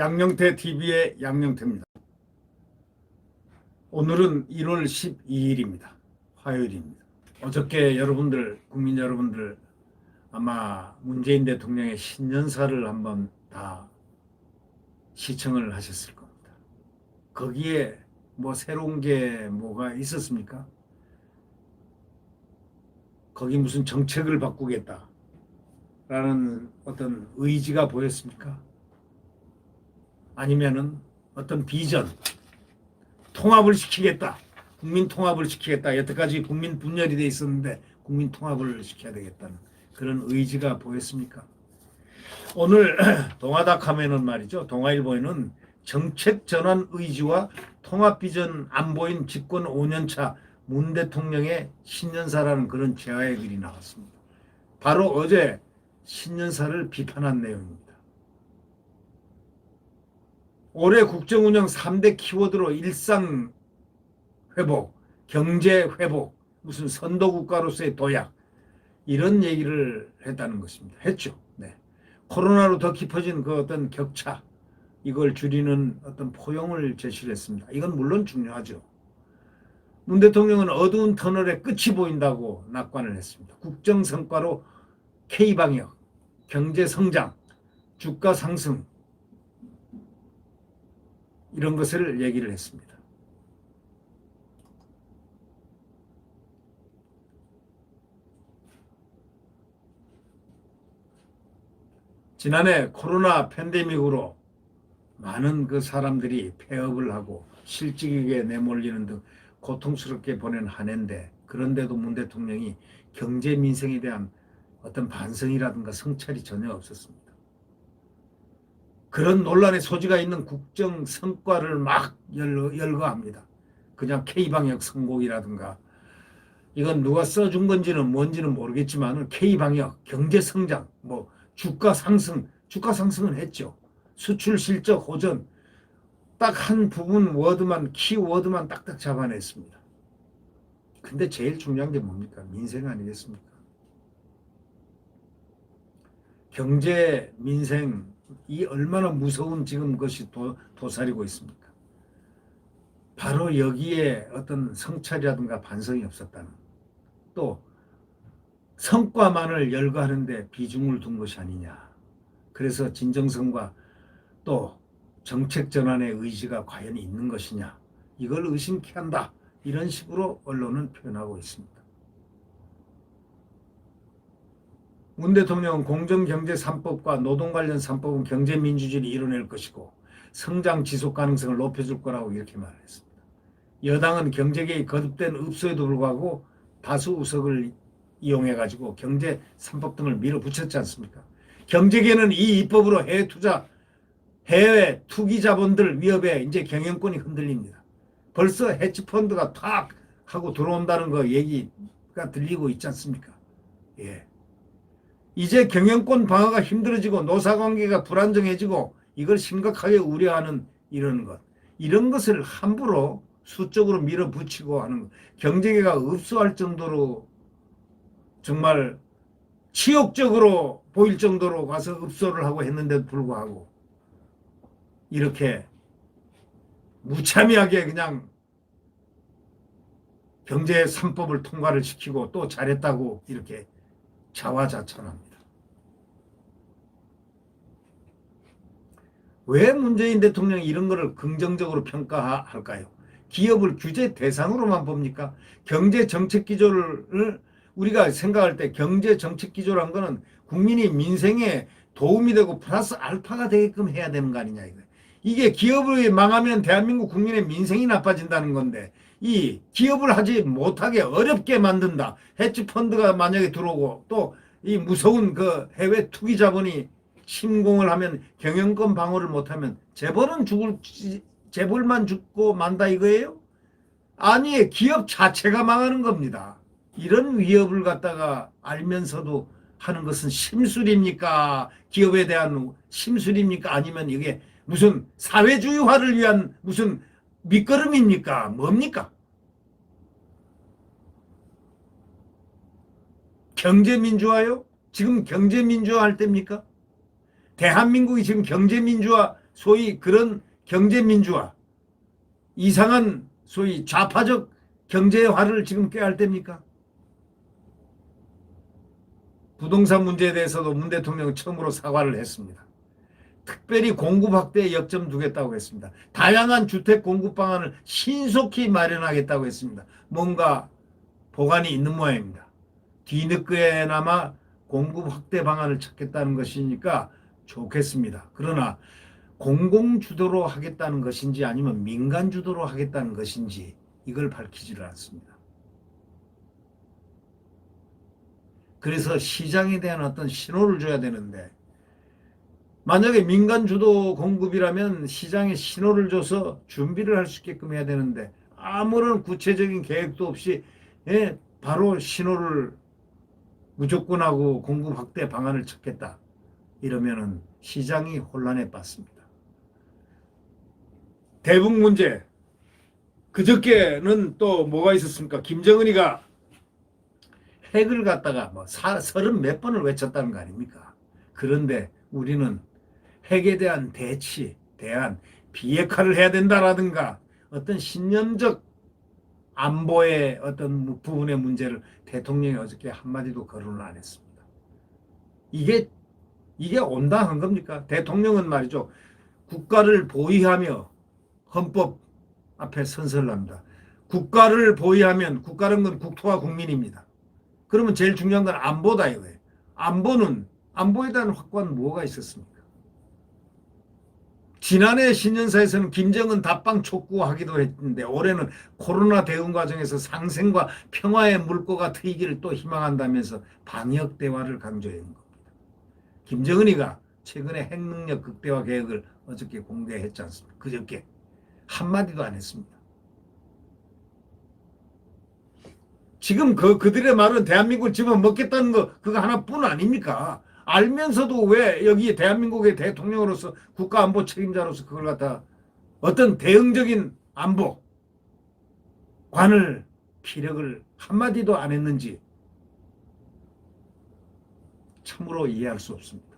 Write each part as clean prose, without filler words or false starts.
양영태 TV의 양영태입니다. 오늘은 1월 12일입니다. 화요일입니다. 어저께 여러분들, 국민 여러분들 아마 문재인 대통령의 신년사를 한번 다 시청을 하셨을 겁니다. 거기에 뭐 새로운 게 뭐가 있었습니까? 거기 무슨 정책을 바꾸겠다 라는 어떤 의지가 보였습니까? 아니면은 어떤 비전, 통합을 시키겠다. 국민 통합을 시키겠다. 여태까지 국민 분열이 돼 있었는데 국민 통합을 시켜야 되겠다는 그런 의지가 보였습니까? 오늘 동아닷컴에는 말이죠. 동아일보에는 정책 전환 의지와 통합 비전 안 보인 집권 5년차 문 대통령의 신년사라는 그런 제화의 글이 나왔습니다. 바로 어제 신년사를 비판한 내용입니다. 올해 국정운영 3대 키워드로 일상 회복, 경제 회복, 무슨 선도국가로서의 도약 이런 얘기를 했다는 것입니다. 했죠. 네. 코로나로 더 깊어진 그 어떤 격차 이걸 줄이는 어떤 포용을 제시를 했습니다. 이건 물론 중요하죠. 문 대통령은 어두운 터널의 끝이 보인다고 낙관을 했습니다. 국정 성과로 K방역, 경제 성장, 주가 상승 이런 것을 얘기를 했습니다. 지난해 코로나 팬데믹으로 많은 그 사람들이 폐업을 하고 실직에 내몰리는 등 고통스럽게 보낸 한 해인데 그런데도 문 대통령이 경제 민생에 대한 어떤 반성이라든가 성찰이 전혀 없었습니다. 그런 논란의 소지가 있는 국정 성과를 막 열거합니다. 그냥 K방역 성공이라든가 이건 누가 써준 건지는 뭔지는 모르겠지만 K방역, 경제성장, 뭐 주가 상승은 했죠. 수출 실적 호전 딱 한 부분 워드만 키워드만 딱딱 잡아냈습니다. 근데 제일 중요한 게 뭡니까? 민생 아니겠습니까? 경제, 민생 이 얼마나 무서운 지금 것이 도사리고 있습니까? 바로 여기에 어떤 성찰이라든가 반성이 없었다는 또 성과만을 열거하는데 비중을 둔 것이 아니냐. 그래서 진정성과 또 정책 전환의 의지가 과연 있는 것이냐. 이걸 의심케 한다. 이런 식으로 언론은 표현하고 있습니다. 문 대통령은 공정경제 3법과 노동 관련 3법은 경제민주주의를 이뤄낼 것이고 성장 지속 가능성을 높여줄 거라고 이렇게 말했습니다. 여당은 경제계의 거듭된 읍소에도 불구하고 다수 의석을 이용해가지고 경제 3법 등을 밀어붙였지 않습니까? 경제계는 이 입법으로 해외 투기 자본들 위협에 이제 경영권이 흔들립니다. 벌써 해치펀드가 탁 하고 들어온다는 거 얘기가 들리고 있지 않습니까? 예. 이제 경영권 방어가 힘들어지고 노사관계가 불안정해지고 이걸 심각하게 우려하는 이런 것을 함부로 수적으로 밀어붙이고 하는 것. 경제계가 읍소할 정도로 정말 치욕적으로 보일 정도로 가서 읍소를 하고 했는데도 불구하고 이렇게 무참하게 그냥 경제 3법을 통과를 시키고 또 잘했다고 이렇게 자화자찬합니다. 왜 문재인 대통령이 이런 거를 긍정적으로 평가할까요? 기업을 규제 대상으로만 봅니까? 경제 정책 기조를 우리가 생각할 때 경제 정책 기조란 거는 국민이 민생에 도움이 되고 플러스 알파가 되게끔 해야 되는 거 아니냐 이거예요. 이게 기업을 망하면 대한민국 국민의 민생이 나빠진다는 건데 이 기업을 하지 못하게 어렵게 만든다. 해치펀드가 만약에 들어오고 또 이 무서운 그 해외 투기 자본이 침공을 하면 경영권 방어를 못하면 재벌만 죽고 만다 이거예요? 아니 기업 자체가 망하는 겁니다. 이런 위협을 갖다가 알면서도 하는 것은 심술입니까? 기업에 대한 심술입니까? 아니면 이게 무슨 사회주의화를 위한 무슨 밑거름입니까? 뭡니까? 경제민주화요? 지금 경제민주화 할 때입니까? 대한민국이 지금 경제민주화 소위 그런 경제민주화, 이상한 소위 좌파적 경제화를 지금 꾀할 때입니까? 부동산 문제에 대해서도 문 대통령은 처음으로 사과를 했습니다. 특별히 공급 확대에 역점 두겠다고 했습니다. 다양한 주택 공급 방안을 신속히 마련하겠다고 했습니다. 뭔가 보관이 있는 모양입니다. 뒤늦게나마 공급 확대 방안을 찾겠다는 것이니까 좋겠습니다. 그러나 공공주도로 하겠다는 것인지 아니면 민간주도로 하겠다는 것인지 이걸 밝히지를 않습니다. 그래서 시장에 대한 어떤 신호를 줘야 되는데 만약에 민간주도 공급이라면 시장에 신호를 줘서 준비를 할 수 있게끔 해야 되는데 아무런 구체적인 계획도 없이 바로 신호를 무조건 하고 공급 확대 방안을 찾겠다. 이러면은 시장이 혼란에 빠집니다. 대북 문제. 그저께는 또 뭐가 있었습니까? 김정은이가 핵을 갖다가 뭐 30 몇 번을 외쳤다는 거 아닙니까? 그런데 우리는 핵에 대한 대안, 비핵화를 해야 된다라든가 어떤 신념적 안보의 어떤 부분의 문제를 대통령이 어저께 한마디도 거론을 안 했습니다. 이게 온당한 겁니까? 대통령은 말이죠. 국가를 보위하며 헌법 앞에 선서를 합니다. 국가를 보위하면 국가는 건 국토와 국민입니다. 그러면 제일 중요한 건 안보다 이거예요. 안보에 대한 확고한 뭐가 있었습니까? 지난해 신년사에서는 김정은 답방 촉구하기도 했는데 올해는 코로나 대응 과정에서 상생과 평화의 물꼬가 트이기를 또 희망한다면서 방역 대화를 강조했는 겁니다. 김정은이가 최근에 핵능력 극대화 계획을 어저께 공개했지 않습니까? 그저께 한마디도 안 했습니다. 지금 그들의 말은 대한민국을 집어먹겠다는 거 그거 하나뿐 아닙니까? 알면서도 왜 여기 대한민국의 대통령으로서 국가안보 책임자로서 그걸 갖다 어떤 대응적인 안보 관을 피력을 한마디도 안 했는지 참으로 이해할 수 없습니다.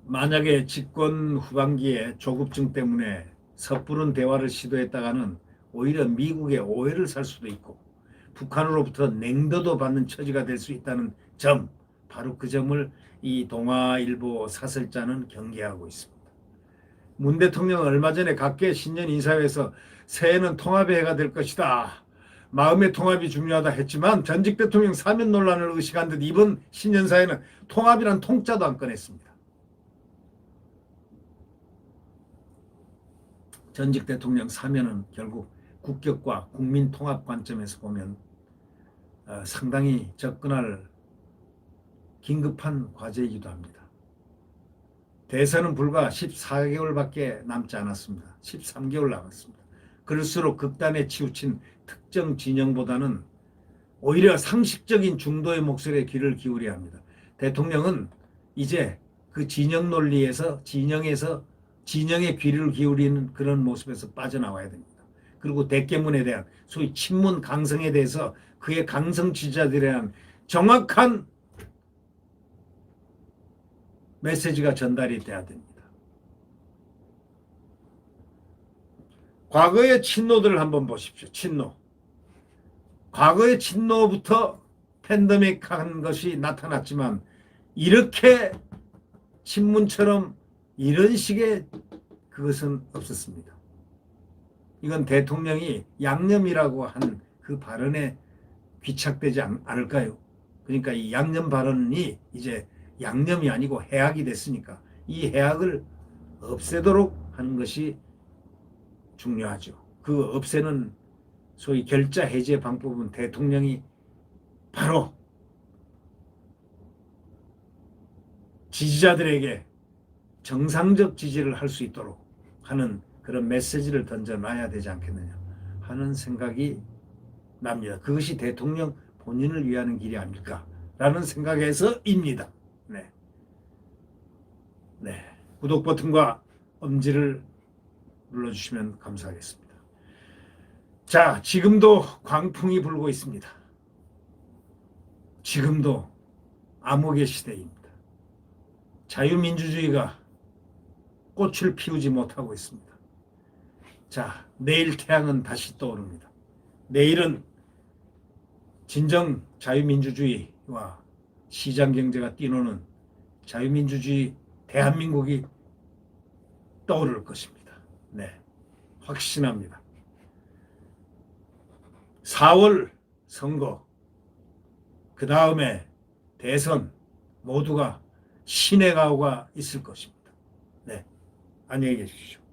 만약에 집권 후반기에 조급증 때문에 섣부른 대화를 시도했다가는 오히려 미국의 오해를 살 수도 있고 북한으로부터 냉더도 받는 처지가 될 수 있다는 점, 바로 그 점을 이 동아일보 사설자는 경계하고 있습니다. 문 대통령은 얼마 전에 각계 신년 인사회에서 새해는 통합의 해가 될 것이다. 마음의 통합이 중요하다 했지만 전직 대통령 사면 논란을 의식한 듯 이번 신년사에는 통합이란 통자도 안 꺼냈습니다. 전직 대통령 사면은 결국 국격과 국민 통합 관점에서 보면 상당히 접근할 긴급한 과제이기도 합니다. 대선은 불과 14개월밖에 남지 않았습니다. 13개월 남았습니다. 그럴수록 극단에 치우친 특정 진영보다는 오히려 상식적인 중도의 목소리에 귀를 기울여야 합니다. 대통령은 이제 그 진영 논리에서 진영의 귀를 기울이는 그런 모습에서 빠져나와야 됩니다. 그리고 대깨문에 대한 소위 친문 강성에 대해서 그의 강성 지지자들에 대한 정확한 메시지가 전달이 돼야 됩니다. 과거의 친노들을 한번 보십시오. 친노. 과거의 친노부터 팬데믹한 것이 나타났지만 이렇게 친문처럼 이런 식의 그것은 없었습니다. 이건 대통령이 양념이라고 한 그 발언에 귀착되지 않을까요? 그러니까 이 양념 발언이 이제 양념이 아니고 해악이 됐으니까 이 해악을 없애도록 하는 것이 중요하죠. 그 없애는 소위 결자 해제 방법은 대통령이 바로 지지자들에게 정상적 지지를 할 수 있도록 하는 그런 메시지를 던져놔야 되지 않겠느냐 하는 생각이 납니다. 그것이 대통령 본인을 위하는 길이 아닐까라는 생각에서입니다. 네. 구독 버튼과 엄지를 눌러주시면 감사하겠습니다. 자, 지금도 광풍이 불고 있습니다. 지금도 암흑의 시대입니다. 자유민주주의가 꽃을 피우지 못하고 있습니다. 자, 내일 태양은 다시 떠오릅니다. 내일은 진정 자유민주주의와 시장경제가 뛰노는 자유민주주의 대한민국이 떠오를 것입니다. 네, 확신합니다. 4월 선거, 그 다음에 대선 모두가 신의 가호가 있을 것입니다. 네, 안녕히 계십시오.